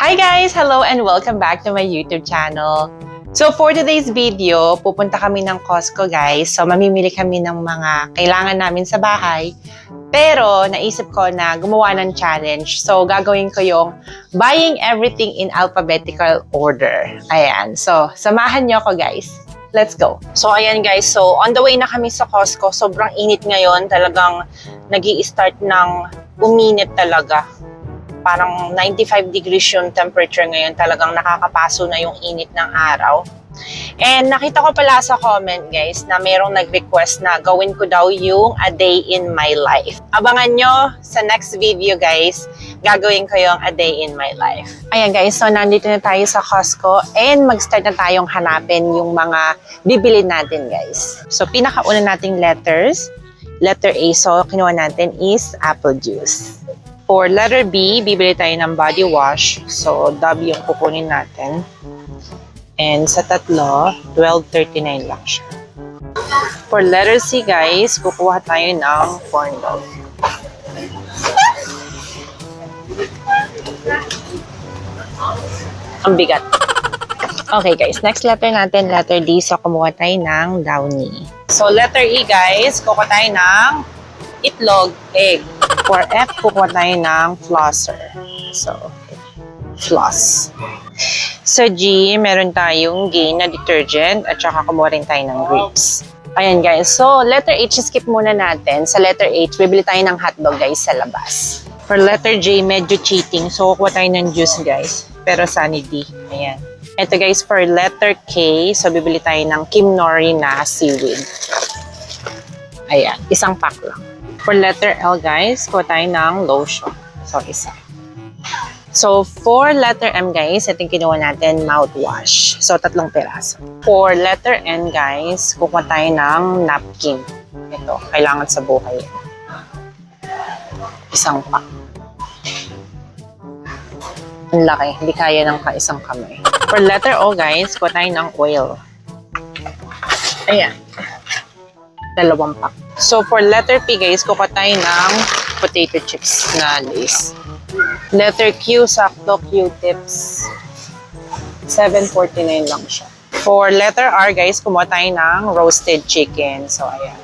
Hi guys! Hello and welcome back to my YouTube channel. So for today's video, pupunta kami ng Costco guys. So mamimili kami ng mga kailangan namin sa bahay. Pero naisip ko na gumawa ng challenge. So gagawin ko yung buying everything in alphabetical order. Ayan. So samahan niyo ako guys. Let's go. So ayan guys. So on the way na kami sa Costco. Sobrang init ngayon. Talagang nag-i-start ng uminit talaga. Parang 95 degrees yung temperature ngayon. Talagang nakakapaso na yung init ng araw. And nakita ko pala sa comment guys na mayroong nag-request na gawin ko daw yung a day in my life. Abangan nyo sa next video guys. Gagawin ko yung a day in my life. Ayan guys, so nandito na tayo sa Costco and mag-start na tayong hanapin yung mga bibili natin guys. So pinakauna nating letters. Letter A, so kinuha natin is apple juice. For letter B, bibili tayo ng body wash. So, W yung kukunin natin. And sa tatlo, $12.39 lang siya. For letter C, guys, kukuha tayo ng corn dog. Ang bigat. Okay, guys. Next letter natin, letter D. So, kumuha tayo ng Downy. So, letter E, guys, kukuha tayo ng itlog, egg. For F, kukuha tayo ng flosser. So, floss. Sa G, meron tayong Gain na detergent at saka kumuha rin tayo ng grapes. Ayan guys, so letter H, skip muna natin. Sa letter H, bibili tayo ng hotdog guys sa labas. For letter J, medyo cheating. So, kukuha tayo ng juice guys. Pero Sunny D. Ayan. Ito guys, for letter K, so bibili tayo ng Kim Nori na seaweed. Ayan, isang pack lang. For letter L guys, kuha tayo ng lotion. So, isa. So, for letter M guys, ito yung kinuha natin, mouthwash. So, 3 piraso. For letter N guys, kukuha tayo ng napkin. Ito, kailangan sa buhay. Isang pack. Ang laki, hindi kaya ng isang kamay. For letter O guys, kuha tayo ng oil. Ayan. 2 pack. So, for letter P, guys, kukuha tayo ng potato chips na Lay's. Letter Q, sakto Q-tips. $7.49 lang siya. For letter R, guys, kumuha tayo ng roasted chicken. So, ayan.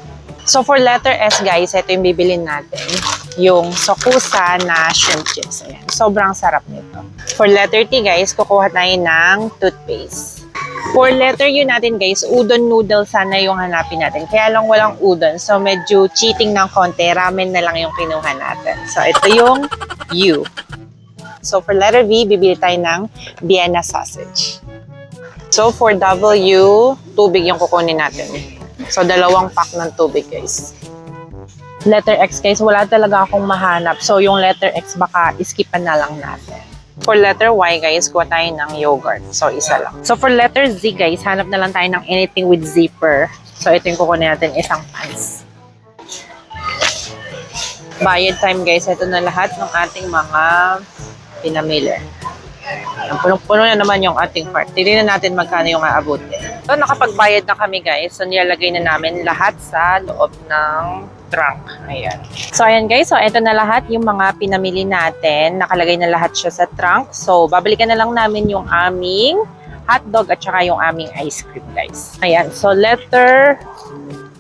So, for letter S, guys, ito yung bibilin natin. Yung Sokusa na shrimp chips. Ayan. Sobrang sarap nito. For letter T, guys, kukuha tayo ng toothpaste. For letter U natin guys, udon noodle sana yung hanapin natin. Kaya lang walang udon. So medyo cheating ng konti. Ramen na lang yung kinuha natin. So ito yung U. So for letter V, bibili tayo ng Vienna sausage. So for W, tubig yung kukunin natin. So 2 pack ng tubig guys. Letter X guys, wala talaga akong mahanap. So yung letter X baka iskipan na lang natin. For letter Y, guys, kuha tayo ng yogurt. So, isa lang. So, for letter Z, guys, hanap na lang tayo ng anything with zipper. So, ito yung kukunin natin, isang pants. Bayad time, guys. Ito na lahat ng ating mga pinamili. Punong-puno na naman yung ating cart. Tignan natin magkano yung aabutin. So, nakapagbayad na kami, guys. So, nilalagay na namin lahat sa loob ng trunk. Ayan. So, ayan guys. So, ito na lahat yung mga pinamili natin. Nakalagay na lahat siya sa trunk. So, babalikan na lang namin yung aming hotdog at saka yung aming ice cream, guys. Ayan. So, letter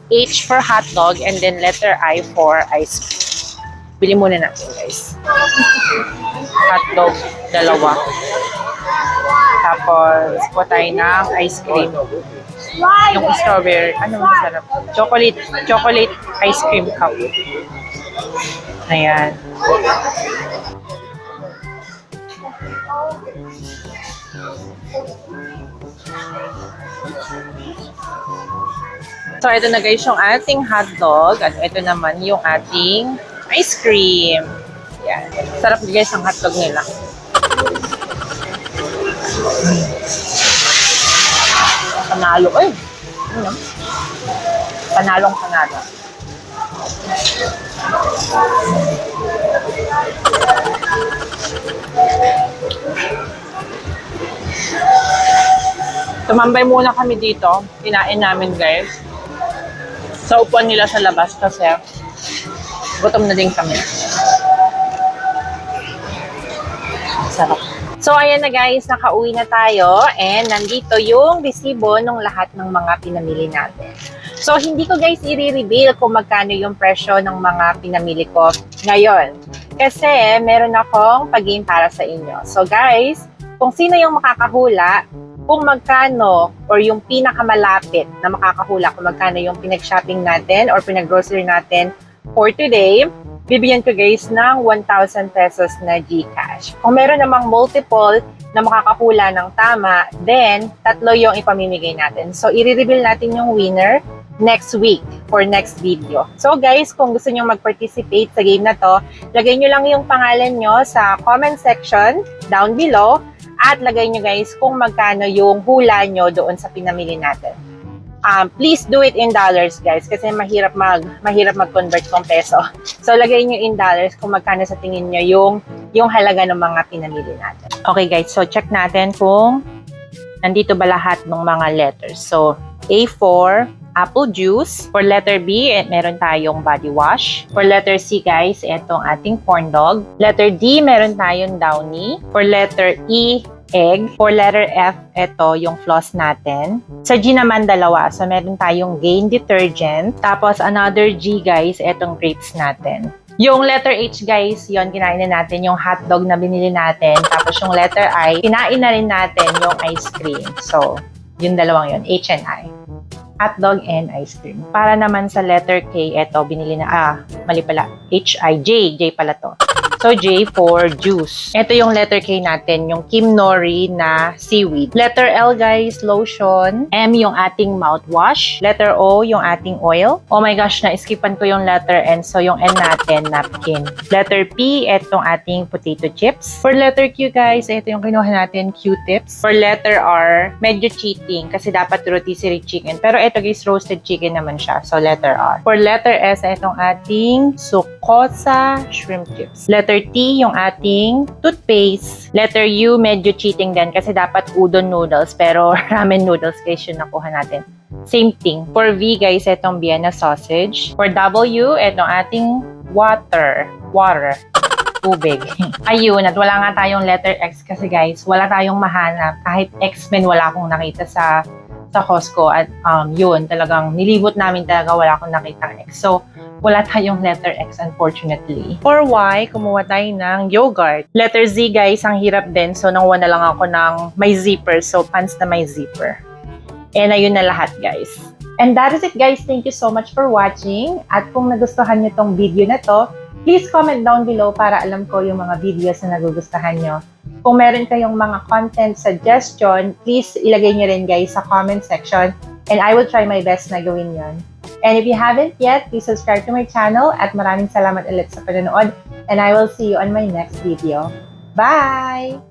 H for hotdog and then letter I for ice cream. Bili muna natin, guys. Hotdog, 2. Tapos, po tayo ng ice cream. Yung strawberry, ano masarap? Chocolate ice cream cup. Ayan. So, ito na guys yung ating hotdog. At ito naman yung ating ice cream. Ayan. Sarap guys ang hotdog nila. Panalo. Ay! Ano? Panalong-panalo. Tumambay muna kami dito. Kinain namin guys. Sa upuan nila sa labas kasi gutom na din kami. Sarap. So, ayan na guys, nakauwi na tayo and nandito yung resibo ng lahat ng mga pinamili natin. So, hindi ko guys i-reveal kung magkano yung presyo ng mga pinamili ko ngayon. Kasi meron akong pag-game para sa inyo. So guys, kung sino yung makakahula, kung magkano or yung pinakamalapit na makakahula kung magkano yung pinag-shopping natin or pinag-grocery natin for today, bibigyan ko guys ng 1,000 pesos na GCash. Kung meron namang multiple na makakahula ng tama, then tatlo yung ipamimigay natin. So, i-reveal natin yung winner next week for next video. So guys, kung gusto nyo mag-participate sa game na to, lagay nyo lang yung pangalan nyo sa comment section down below at lagay nyo guys kung magkano yung hula nyo doon sa pinamili natin. Please do it in dollars guys kasi mahirap mag-convert kung peso. So lagay nyo in dollars kung magkano sa tingin nyo yung halaga ng mga pinamili natin. Okay guys, so check natin kung nandito ba lahat ng mga letters. So A4, apple juice. For letter B, meron tayong body wash. For letter C, guys, itong ating corn dog. Letter D, meron tayong downy. For letter E, egg. For letter F, ito yung floss natin. Sa G naman, dalawa. So, meron tayong Gain detergent. Tapos, another G, guys, itong grapes natin. Yung letter H, guys, yon kinain na natin yung hotdog na binili natin. Tapos, yung letter I, kinain na rin natin yung ice cream. So, yung dalawang yun, H and I. Hotdog and ice cream. Para naman sa letter K, eto, binili na, mali pala, J pala to. So, J for juice. Ito yung letter K natin, yung Kim Nori na seaweed. Letter L, guys, lotion. M, yung ating mouthwash. Letter O, yung ating oil. Oh my gosh, na-skipan ko yung letter N. So, yung N natin, napkin. Letter P, itong ating potato chips. For letter Q, guys, ito yung kinuha natin, Q-tips. For letter R, medyo cheating kasi dapat rotisserie chicken. Pero ito, guys, roasted chicken naman siya. So, letter R. For letter S, itong ating sukosa shrimp chips. Letter T, yung ating toothpaste. Letter U, medyo cheating din kasi dapat udon noodles pero ramen noodles guys yung nakuha natin. Same thing. For V, guys, itong Vienna sausage. For W, itong ating water. Tubig. Ayun, at wala nga tayong letter X kasi guys, wala tayong mahanap. Kahit X-Men wala akong nakita sa Costco at yun, talagang nilibot namin talaga, wala akong nakita X. So, wala tayong letter X unfortunately. For Y, kumuha tayo ng yogurt. Letter Z, guys, ang hirap din. So, nakuha na lang ako ng may zipper. So, pants na may zipper. And ayun na lahat, guys. And that is it, guys. Thank you so much for watching. At kung nagustuhan nyo tong video na to, please comment down below para alam ko yung mga videos na nagugustuhan nyo. Kung meron kayong mga content suggestion, please ilagay nyo rin guys sa comment section and I will try my best na gawin yon. And if you haven't yet, please subscribe to my channel at maraming salamat ulit sa panonood and I will see you on my next video. Bye!